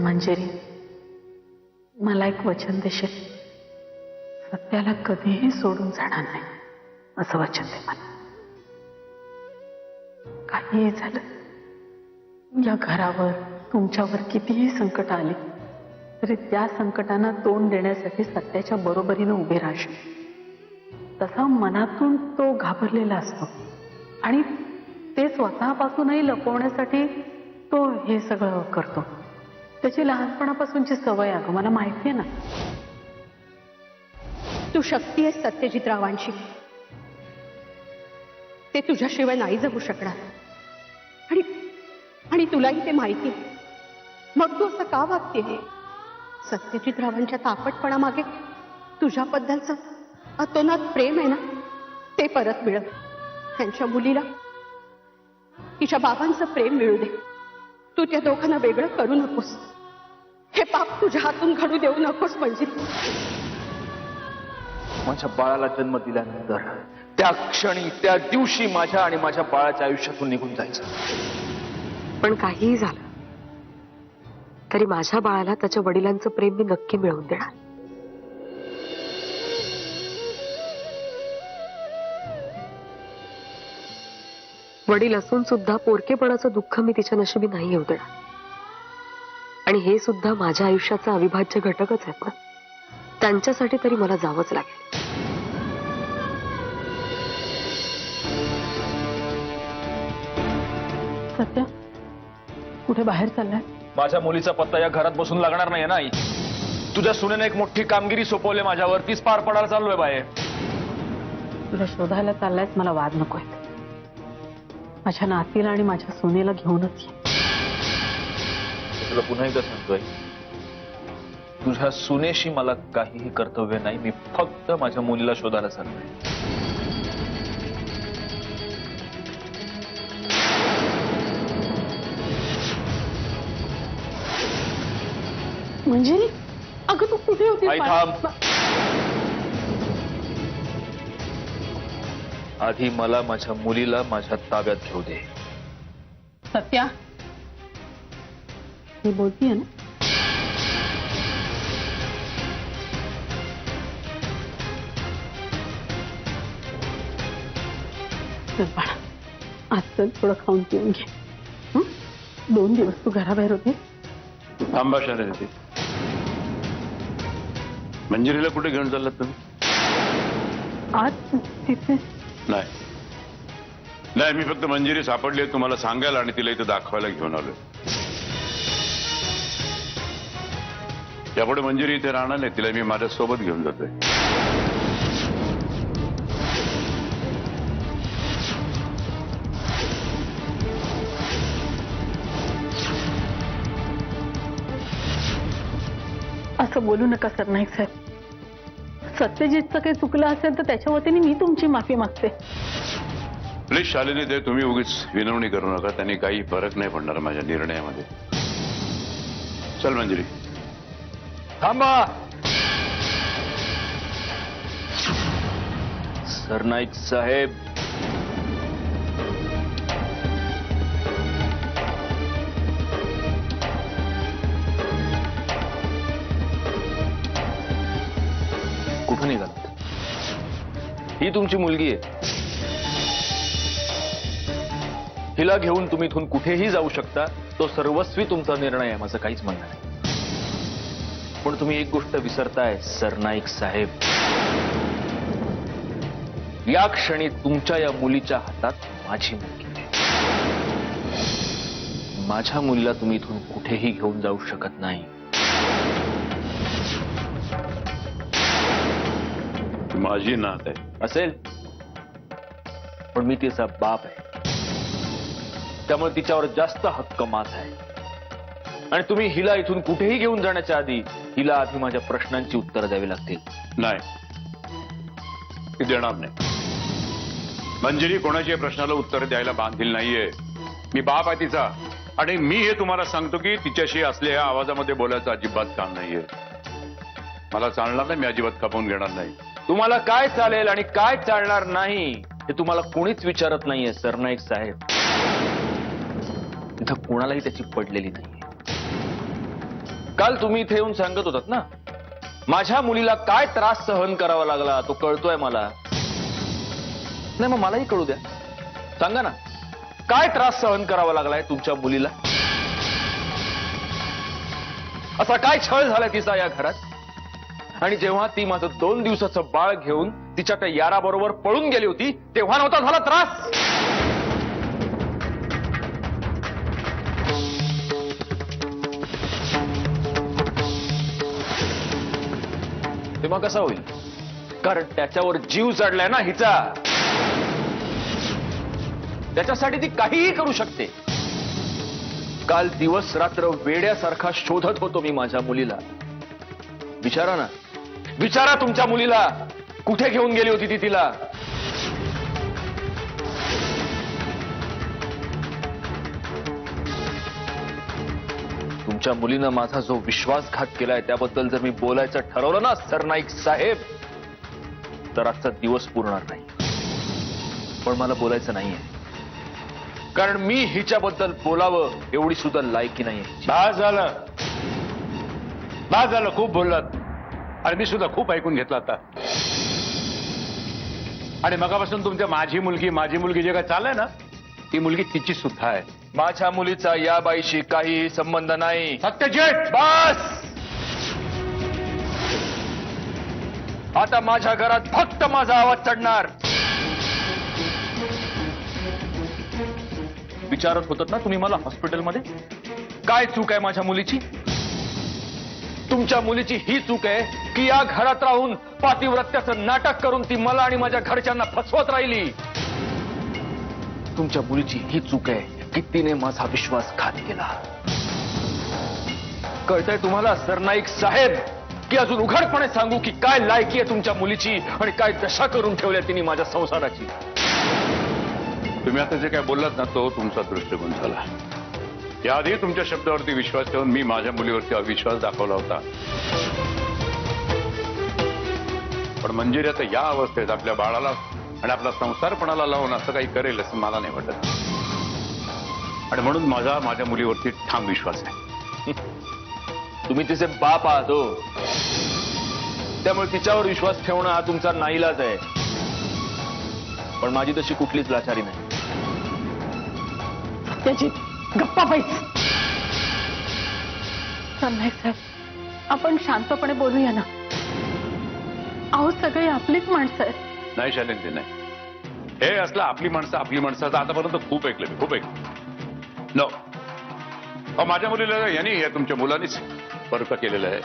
मंजिरी, मला एक वचन देशील? सत्याला कधीही सोडून जाणार नाही असं वचन दे मला. काहीही झालं, या घरावर तुमच्यावर कितीही संकट आली तरी त्या संकटांना तोंड देण्यासाठी सत्याच्या बरोबरीनं उभे राहशील. तसा मनातून तो घाबरलेला असतो आणि ते स्वतःपासूनही लपवण्यासाठी तो हे सगळं करतो. त्याची लहानपणापासूनची सवय आहे, मला माहिती आहे ना. तू शक्ती आहेस सत्यजितरावांशी, ते तुझ्याशिवाय नाही जगू शकणार. आणि तुलाही ते माहिती. मग तू असं का वागते? सत्यजितरावांच्या तापटपणामागे तुझ्याबद्दलचं अतोनात प्रेम आहे ना, ते परत मिळव. त्यांच्या मुलीला तिच्या बाबांचं प्रेम मिळू दे. तू त्या दोघांना वेगळं करू नकोस. हे पाप तुझ्या हातून घडू देऊ नकोस. म्हणजे माझ्या बाळाला जन्म दिल्यानंतर त्या क्षणी, त्या दिवशी माझ्या आणि माझ्या बाळाच्या आयुष्यातून निघून जायचं. पण काहीही झालं तरी माझ्या बाळाला त्याच्या वडिलांचं प्रेम मी नक्की मिळवून देणार. वडील असून सुद्धा पोरकेपणाचं दुःख मी तिच्या नशिबी नाही येऊ देणार. आणि हे सुद्धा माझ्या आयुष्याचा अविभाज्य घटकच आहेत ना. त्यांच्यासाठी तरी मला जावंच लागेल. सत्या, कुठे बाहेर चाललाय? माझ्या मुलीचा पत्ता या घरात बसून लागणार नाहीये ना आई. तुझ्या सुनेने एक मोठी कामगिरी सोपवली माझ्यावर, तीच पार पडायला चाललोय बाहेर. तुला शोधायला चाललायस, मला वाद नकोय. माझ्या नातीला आणि माझ्या सुनेला घेऊनच ये. तुला पुन्हा एकदा सांगतोय, तुझ्या सुनेशी मला काहीही कर्तव्य नाही. मी फक्त माझ्या मुलीला शोधायला चाललोय. मंजिरी, अगं तू कुठे होती? आई थांब. आधी मला माझ्या मुलीला माझ्या ताब्यात घेऊ दे. सत्या, मी बोलतीये ना. चल बाळा, आज चल थोडं खाऊन पिऊन घे. 2 दिवस तू घराबाहेर होते. थांबा शाळे देते. मंजिरीला कुठे घेऊन चाललात तुम्ही? आज तिथे नाही, मी फक्त मंजिरी सापडली तुम्हाला सांगायला आणि तिला इथं दाखवायला घेऊन आलोय. यापुढे मंजिरी इथे राहणार नाही. तिला मी माझ्या सोबत घेऊन जातोय. असं बोलू नका सरनाईक साहेब. सत्यजितचं काही चुकलं असेल तर त्याच्या वतीने मी तुमची माफी मागते. प्लीज शालिनी, ते तुम्ही उगीच विनवणी करू नका. त्यांनी काही फरक नाही पडणार माझ्या निर्णयामध्ये. चल मंजिरी. थांबा. सरनाईक साहेब, कुठं निघालात? ही तुमची मुलगी आहे. हिला घेऊन तुम्ही इथून कुठेही जाऊ शकता. तो सर्वस्वी तुमचा निर्णय आहे, माझं काहीच म्हणणं नाही. पण तुम्ही एक गोष्ट विसरताय सरनाईक साहेब. या क्षणी तुमच्या या मुलीच्या हातात माझी मुलगी आहे. माझ्या मुलीला तुम्ही इथून कुठेही घेऊन जाऊ शकत नाही. माझी नात आहे. असेल, पण मी तिचा बाप आहे. त्यामुळे तिच्यावर जास्त हक्क माझा आहे. आणि तुम्ही हिला इथून कुठेही घेऊन जाण्याच्या आधी हिला आधी माझ्या प्रश्नांची उत्तरं द्यावी लागतील. नाही, ती देणार नाही. मंजिरी कोणाच्या प्रश्नाला उत्तर द्यायला बांधील नाहीये. मी बाप आहे तिचा. आणि मी हे तुम्हाला सांगतो की तिच्याशी असलेल्या आवाजामध्ये बोलायचं अजिबात काम नाहीये. मला चालणार नाही, मी अजिबात खपवून घेणार नाही. तुम्हाला काय चालेल आणि काय चालणार नाही हे तुम्हाला कोणीच विचारत नाहीये सरनाईक साहेब. इथं कोणालाही त्याची पडलेली नाहीये. काल तुम्ही इथे येऊन सांगत होतात ना, माझ्या मुलीला काय त्रास सहन करावा लागला तो कळतोय मला. नाही मग मलाही कळू द्या. सांगा ना, काय त्रास सहन करावा लागलाय तुमच्या मुलीला? असा काय छळ झालाय तिचा या घरात? आणि जेव्हा ती माझं 2 दिवसाचं बाळ घेऊन तिच्या त्या याराबरोबर पळून गेली होती तेव्हा नव्हता झाला त्रास? तेव्हा कसा होईल? कारण त्याच्यावर जीव चढलाय ना हिचा. त्याच्यासाठी ती काहीही करू शकते. काल दिवस रात्र वेड्यासारखा शोधत होतो मी माझ्या मुलीला. विचारा ना, विचारा तुमच्या मुलीला, कुठे घेऊन गेली होती ती तिला? तुमच्या मुलीनं माझा जो विश्वासघात केलाय त्याबद्दल जर मी बोलायचं ठरवलं ना सरनाईक साहेब, तर आजचा दिवस पुरणार नाही. पण मला बोलायचं नाहीये, कारण मी हिच्याबद्दल बोलावं एवढी सुद्धा लायकी नाहीये. बास झालं, खूप बोललात. आणि मी सुद्धा खूप ऐकून घेतलं आता. आणि मगापासून तुमच्या माझी मुलगी जे काय चाललंय ना, ती मुलगी तिची सुद्धा आहे. माझ्या मुलीचा या बाईशी काहीही संबंध नाही. सत्यजित, बस. आता माझ्या घरात फक्त माझा आवाज चढणार. विचारत होतात ना तुम्ही मला हॉस्पिटलमध्ये, काय चूक आहे माझ्या मुलीची? तुमच्या मुलीची ही चूक आहे की या घरात राहून पातिव्रत्याचं नाटक करून ती मला आणि माझ्या घरच्यांना फसवत राहिली. तुमच्या मुलीची ही चूक आहे की तिने माझा विश्वासघात केला. कळतंय तुम्हाला सरनाईक साहेब की अजून उघडपणे सांगू की काय लायकी आहे तुमच्या मुलीची आणि काय दशा करून ठेवल्या तिने माझ्या संसाराची? तुम्ही आता जे काय बोललात ना, तो तुमचा दृष्टिकोन झाला. याआधी तुमच्या शब्दावरती विश्वास ठेवून मी माझ्या मुलीवरती अविश्वास दाखवला होता. पण मंजिरी आता या अवस्थेत आपल्या बाळाला आणि आपला संसारपणाला लावून असं काही करेल असं मला नाही वाटत. आणि म्हणून माझ्या मुलीवरती ठाम विश्वास आहे. तुम्ही तिचे बाप आहात हो, त्यामुळे तिच्यावर विश्वास ठेवणं हा तुमचा नाईलाज आहे. पण माझी तशी कुठलीच लाचारी नाही. त्याची गप्पा पाहिजे. सरनाईक साहेब, आपण शांतपणे बोलूया ना. अहो, सगळी आपलीच माणसं आहेत. नाही शालिंदी, नाही. हे असलं आपली माणसं आतापर्यंत खूप ऐकलं मी, खूप ऐकलं. नो, माझ्या मुलीला यांनी तुमच्या मुलांनीच पर्क केलेलं आहे.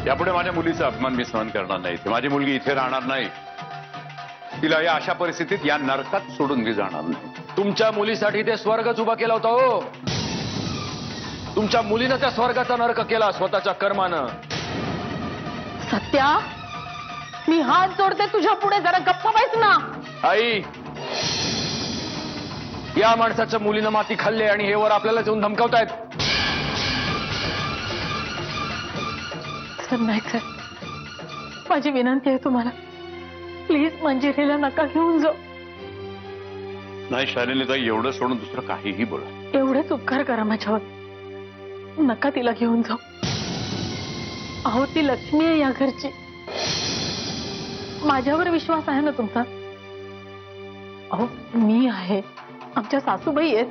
यापुढे माझ्या मुलीचा अपमान मी सहन करणार नाही. माझी मुलगी इथे राहणार नाही. तिला या अशा परिस्थितीत या नरकात सोडून मी जाणार नाही. तुमच्या मुलीसाठी ते स्वर्गच उभा केला होता हो. तुमच्या मुलीनं त्या स्वर्गाचा नरक केला स्वतःच्या कर्मानं. सत्या, मी हात जोडते तुझ्या पुढे, जरा गप्पा पाहिजे ना. आई, या माणसाच्या मुलीनं माती खाल्ली आणि हे वर आपल्याला येऊन धमकावतायत. सरनाईक साहेब, माझी विनंती आहे तुम्हाला, प्लीज मंजिरीला नका घेऊन जाऊ. नाही शालिनीताई, एवढं सोडून दुसरं काहीही बोला. एवढेच उपकार करा माझ्यावर, नका तिला घेऊन जाऊ. अहो, ती लक्ष्मी आहे या घरची. माझ्यावर विश्वास आहे ना तुमचा? अहो, मी आहे, आमच्या सासूबाई आहेत,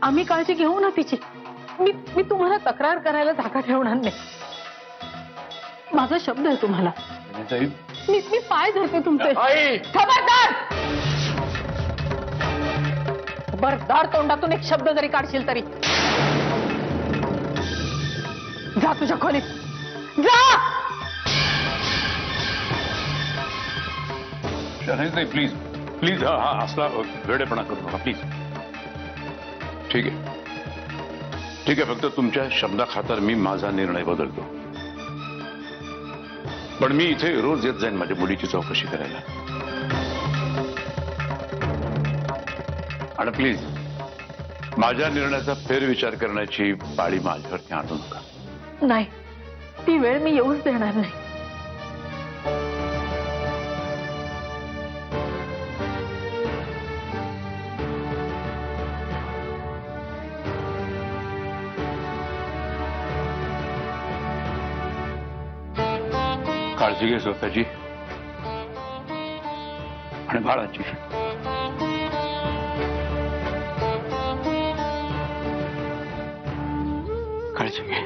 आम्ही काळजी घेऊ ना तिची. मी तुम्हाला तक्रार करायला जागा ठेवणार नाही. माझा शब्द आहे तुम्हाला. मी पाय धरते तुमचे. आई, खबरदार, खबरदार, तोंडातून एक शब्द जरी काढशील तरी. जा तुझ्या खोलीत, जा. शालिनीताई, प्लीज प्लीज, हा असला वेडेपणा करू नका प्लीज. ठीक आहे, फक्त तुमच्या शब्दाखातर मी माझा निर्णय बदलतो. पण मी इथे रोज येत जाईन माझ्या मुलीची चौकशी करायला. आणि प्लीज माझ्या निर्णयाचा फेरविचार करण्याची पाळी माझ्यावरती आणू नका. नाही, ती वेळ मी येऊच देणार नाही. काळजी घे स्वतःची आणि बाळाची. काळजी घे.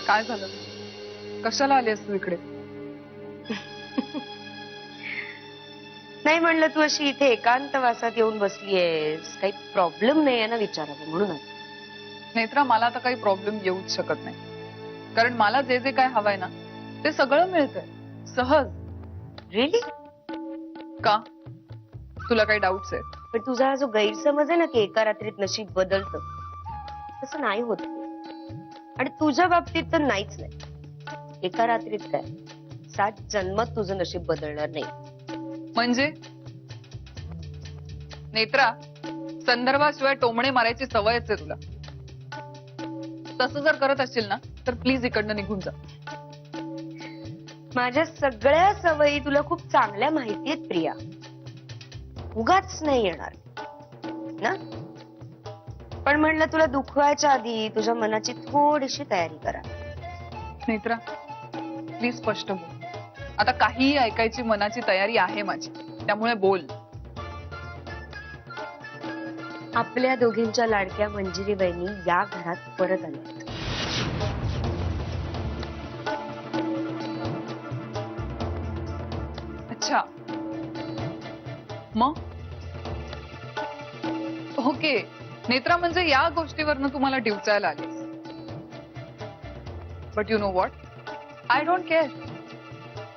काय झालं? कशाला आलीस तू इकडे? नाही म्हणलं तू अशी इथे एकांतवासात येऊन बसलीयेस, काही प्रॉब्लेम नाही आहे ना विचारावं म्हणून आले. नेत्रा, मला आता काही प्रॉब्लेम येऊच शकत नाही, कारण मला जे जे काय हवंय ना ते सगळं मिळतंय सहज. रिअली? का? तुला काही डाऊट्स आहेत? पण तुझा हा जो गैरसमज आहे ना की एका रात्रीत नशीब बदलतं, तसं नाही होत. आणि तुझ्या बाबतीत तर नाहीच नाही. एका रात्रीत काय 7 जन्मात तुझं नशीब बदलणार नाही. म्हणजे नेत्रा, संदर्भाशिवाय टोमणे मारायची सवयच आहे तुला. तसं जर करत असशील ना तर प्लीज इकडनं निघून जा. माझ्या सगळ्या सवयी तुला खूप चांगल्या माहिती आहेत प्रिया. उगाच नाही येणार ना. पण म्हणलं तुला दुखवायच्या आधी तुझ्या मनाची थोडीशी तयारी करा. नेत्रा, प्लीज स्पष्ट बोल. आता काहीही ऐकायची मनाची तयारी आहे माझी, त्यामुळे बोल. आपल्या दोघींच्या लाडक्या मंजिरी बहिणी या घरात परत आल्या. अच्छा, मग ओके. नेत्रा, म्हणजे या गोष्टीवरनं तुम्हाला डिवचायला आले. But you know what, I don't care.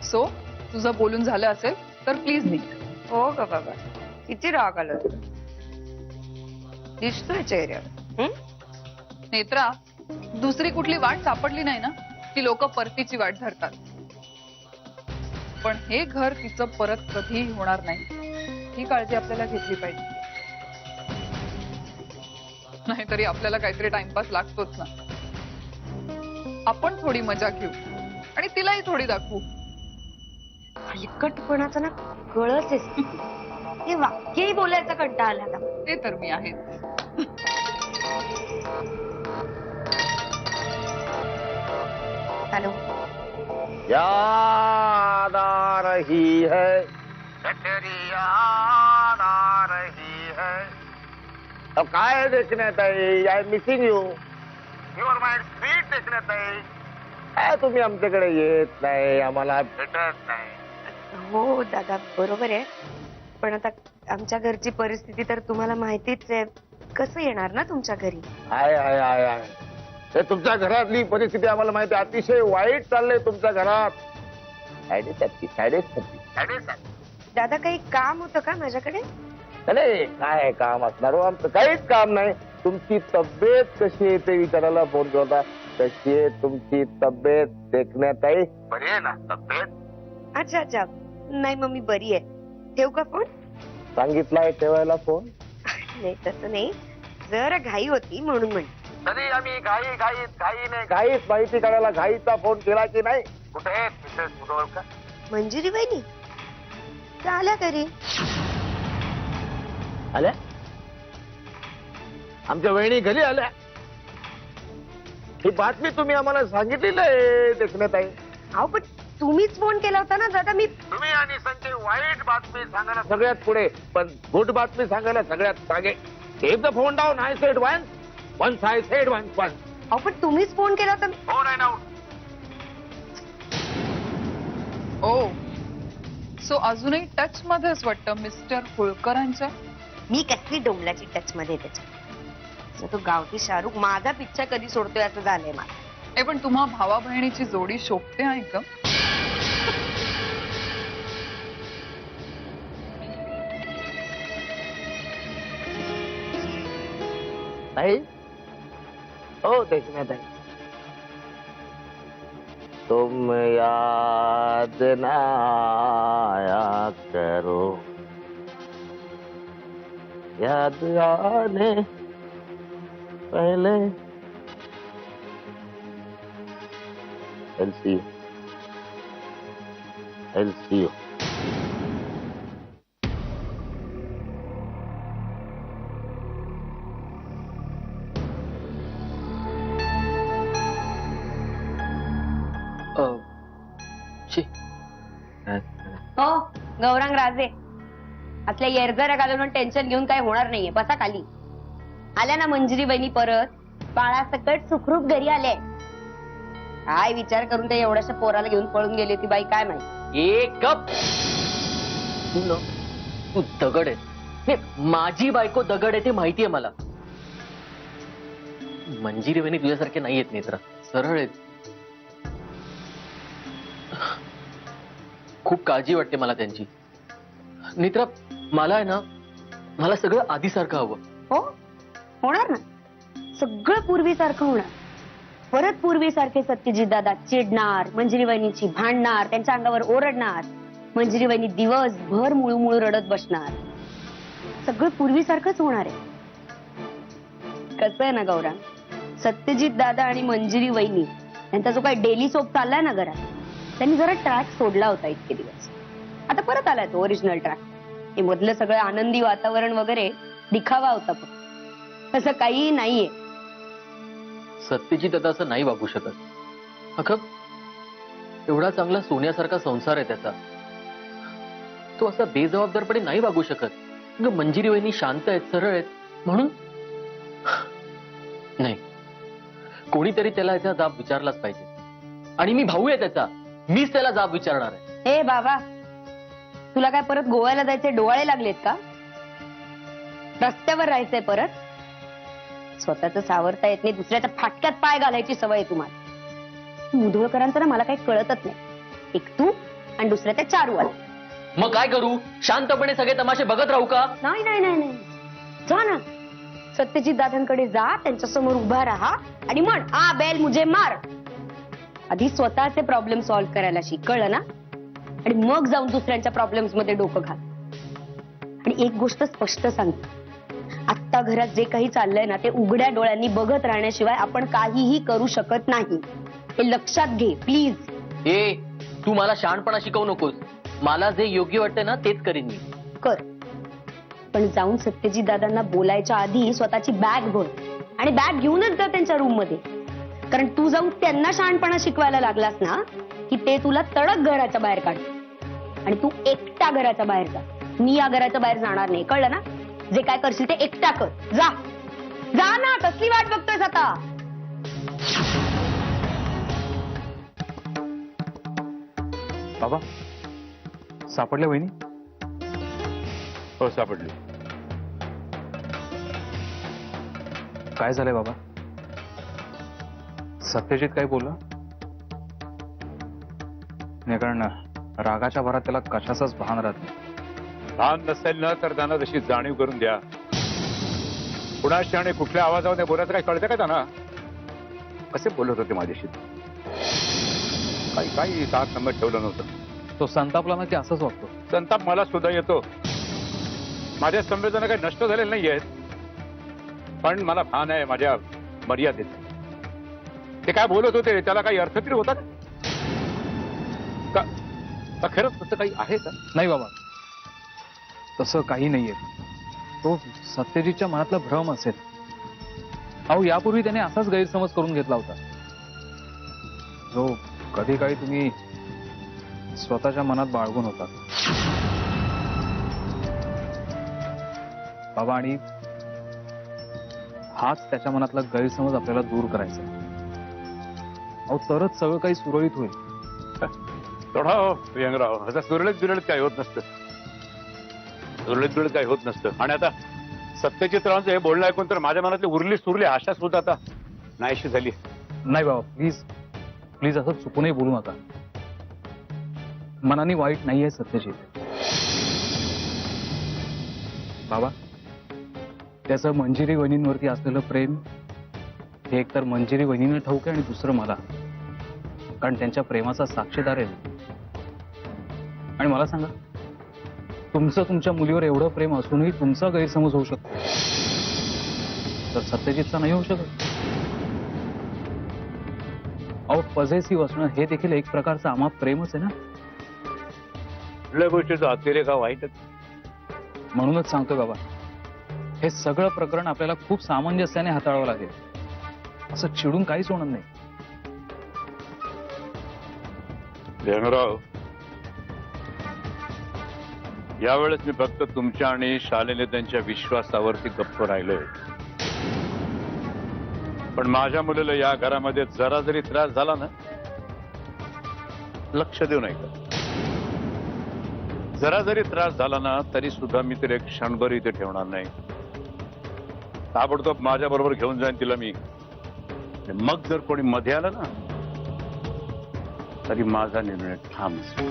So तुझं बोलून झालं असेल तर प्लीज निघ. हो का बाबा, किती राग आला तुला, दिसतोय चेहऱ्यावर. नेत्रा, दुसरी कुठली वाट सापडली नाही ना की लोक परतीची वाट धरतात. पण हे घर तिचं परत कधीही होणार नाही, ही काळजी आपल्याला घेतली पाहिजे. नाहीतरी आपल्याला काहीतरी टाइमपास लागतोच ना. आपण थोडी मजा घेऊ आणि तिलाही थोडी दाखवू. हलकटपणाचा ना कळच आहे. हे वाक्यही बोलायचा कंटाळा आला आता. ते तर मी आहे. हॅलो, याद आ रही है, तेरी याद आ रही है. अब काय देखण्यात आहे, I missing you, your mind sweet देखण्यात आहे. काय तुम्ही आमच्याकडे येत नाही, आम्हाला भेटत नाही. हो दादा, बरोबर आहे. पण आता आमच्या घरची परिस्थिती तर तुम्हाला माहितीच आहे. कसं येणार ना तुमच्या घरी. आय आय आय आय हे तुमच्या घरातली परिस्थिती आम्हाला माहिती आहे. अतिशय वाईट चाललंय तुमच्या घरात. दादा, काही काम होतं का माझ्याकडे? नाही, काय काम असणार हो, आमचं काहीच काम नाही. तुमची तब्येत कशी आहे ते विचारायला फोन केला. कशी आहे तुमची तब्येत देखण्यात आहे? बरी आहे ना तब्येत? अच्छा अच्छा, नाही मग मी बरी आहे. ठेवू का फोन? सांगितलाय ठेवायला फोन. नाही तसं नाही, जरा घाई होती म्हणून म्हणते. तरी आम्ही घाईत माहिती काढायला घाईचा फोन केला की नाही? कुठे मंजिरी बहिणी आल्या घरी. आल्या? आमच्या वहिनी घरी आल्या? ही बातमी तुम्ही आम्हाला सांगितली नाही देखण्यात आहे. अहो पण तुम्हीच फोन केला होता ना दादा. मी तुम्ही आणि संजय वाईट बातमी सांगायला सगळ्यात पुढे, पण गुड बातमी सांगायला सगळ्यात मागे. Keep the phone down, I said once I said once. अहो पण तुम्हीच फोन केला होता. Phone आहे ना. ओ, सो अजूनही टच मध्येच वाटतं मिस्टर होळकरांच्या. मी कसली डोंबल्याची टच मध्ये त्याच्या. तो गावठी शाहरुख माझा पिक्चर कधी सोडतोय असं झालंय मला. नाही पण तुम्हा भावा बहिणीची जोडी शोभते आहे का? नाही हो देखण्यात आहे. तुम याद ना आया करो, याद आने पहले I'll see you. I'll see you. हो गौरांग राजे, आपल्या येरझाऱ्या घालून टेन्शन घेऊन काही होणार नाहीये. बसा खाली. आल्या ना मंजिरी बहिणी परत, बाळा सकट सुखरूप घरी आले. काय विचार करून ते एवढ्याशा पोराला घेऊन पळून गेली ती बाई, काय माहिती. एक कप तू दगड आहे. हे, माझी बायको दगड आहे ते माहितीये मला. मंजिरी वहिनी तुझ्यासारखे नाही आहेत नेत्रा, सरळ आहेत. खूप काळजी वाटते मला त्यांची. नेत्रा, मला आहे ना, मला सगळं आधीसारखं हवं. हो होणार ना, सगळं पूर्वीसारखं होणार. परत पूर्वीसारखे सत्यजित दादा चिडणार, मंजिरी वहिनीची भांडणार, त्यांच्या अंगावर ओरडणार. मंजिरी वहिनी दिवसभर मुळू रडत बसणार. सगळं पूर्वीसारखंच होणार आहे. कसं आहे ना गौरा, सत्यजित दादा आणि मंजिरी वहिनी यांचा जो काही डेली सोप चाललाय ना घरात, त्यांनी जरा ट्रॅक सोडला होता इतके दिवस. आता परत आलाय तो ओरिजिनल ट्रॅक. हे मधलं सगळं आनंदी वातावरण वगैरे दिखावा होता, पण तसं काही नाहीये. सत्यजित आता असं नाही वागू शकत. अगं, एवढा चांगला सोन्यासारखा संसार आहे त्याचा, तो असा बेजबाबदारपणे नाही वागू शकत. अगं, मंजिरी वहिनी शांत आहेत, सरळ आहेत, म्हणून नाही, कोणीतरी त्याला याचा जाब विचारलाच पाहिजे. आणि मी भाऊ आहे त्याचा, मीच त्याला जाब विचारणार आहे. ए बाबा, तुला काय परत गोव्याला जायचे डोळे लागलेत का? रस्त्यावर राहायचंय परत? स्वतःच सावरता येत नाही, दुसऱ्याच्या फाटक्यात पाय घालायची सवय आहे तुम्हाला. मुधोळकरांचं ना मला काही कळतच नाही. एक तू आणि दुसऱ्या त्या चारूवाला. मग काय करू? शांतपणे सगळे तमाशे बघत राहू का? नाही नाही नाही नाही, जा ना, सत्यजित दादांकडे जा, त्यांच्या समोर उभा राहा आणि म्हण, आ बेल मुझे मार. आधी स्वतःचे प्रॉब्लेम सॉल्व्ह करायला शिक, कळलं ना? आणि मग जाऊन दुसऱ्यांच्या प्रॉब्लेम्स मध्ये डोकं घाल. आणि एक गोष्ट स्पष्ट सांगते, आत्ता घरात जे काही चाललंय ना, ते उघड्या डोळ्यांनी बघत राहण्याशिवाय आपण काहीही करू शकत नाही. हे लक्षात घे प्लीज. ए, तू मला शहाणपणा शिकवू नकोस. मला जे योग्य वाटतं ना, तेच करीन मी. कर, पण जाऊन सत्यजित दादांना बोलायच्या आधी स्वतःची बॅग भर आणि बॅग घेऊनच जा त्यांच्या रूम मध्ये. कारण तू जाऊन त्यांना शहाणपणा शिकवायला लागलास ना, की ते तुला तडक घराच्या बाहेर काढ. आणि तू एकटा घराच्या बाहेर जा. मी या घराच्या बाहेर जाणार नाही, कळलं ना? जे काय करशील ते एकटा कर. जा जा ना, कसली वाट बघतोयस आता? बाबा, सापडल्या वहिनी? हो, सापडली. काय झालंय बाबा? सत्यजित काय बोलला? नाही, कारण रागाच्या भरात त्याला कशाचाच भान राहत नाही. भान नसेल ना, तर त्यांना तशी जाणीव करून द्या. कुणाशी आणि कुठल्या आवाजामध्ये बोलायचं काय कळतं का त्यांना? कसे बोलत होते माझ्याशी? काही साथ नंबर ठेवलं नव्हतं. तो संतापला ना, की असंच वाटतो. संताप मला सुद्धा येतो. माझ्या संवेदना काही नष्ट झालेल्या नाही आहेत, पण मला भान आहे माझ्या मर्यादेत. ते काय बोलत होते त्याला काही अर्थ तरी होता का? खरंच तसं काही आहे का? नाही बाबा, तसं काही नाहीये. तो सत्यजितच्या मनातला भ्रम असेल. अहो, यापूर्वी त्याने असाच गैरसमज करून घेतला होता, जो कधी काही तुम्ही स्वतःच्या मनात बाळगून होता बाबा. आणि हाच त्याच्या मनातला गैरसमज आपल्याला दूर करायचा. अहो, तरच सगळं काही सुरळीत होईल. थोडा व्यंगराव, आता सुरळीत काही होत नसतं. सुरळीत काही होत नसतं. आणि आता सत्यजितरावांचं हे बोलणं ऐकून तर माझ्या मनातली उरली आशा सुद्धा आता नाहीशी झाली. नाही बाबा, प्लीज प्लीज असं चुकूनही बोलू नका. मनाने वाईट नाहीये सत्यजित. बाबा, त्याचं मंजिरी वहिनींवरती असलेलं प्रेम हे एकतर मंजिरी वहिनीनं ठाऊक आहे आणि दुसरं मला, कारण त्यांच्या प्रेमाचा साक्षीदार आहे. आणि मला सांगा, तुमचं तुमच्या मुलीवर एवढं प्रेम असूनही तुमचा गैरसमज होऊ शकतो. तर सत्यजितचा नाही होऊ शकत. अहो पॉझिटिव्ह असणं हे देखील एक प्रकारचं अमाप प्रेमच आहे ना. कुठल्या गोष्टीचा अतिरेक हा वाईटच. म्हणूनच सांगतो बाबा, हे सगळं प्रकरण आपल्याला खूप सामंजस्याने हाताळावं लागेल. असं चिडून काहीच होणार नाही. ढेंगराव, यावेळेस मी फक्त तुमच्या आणि शालेने त्यांच्या विश्वासावरती गप्प राहिलोय. पण माझ्या मुलीला या घरामध्ये जरा जरी त्रास झाला ना, लक्ष देऊ नये का, जरा जरी त्रास झाला ना तरी सुद्धा मी तिला एक क्षणभर इथे ठेवणार नाही. ताबडतोब माझ्या बरोबर घेऊन जाईन तिला मी. मग जर कोणी मध्ये आलं ना तरी माझा निर्णय ठाम असेल.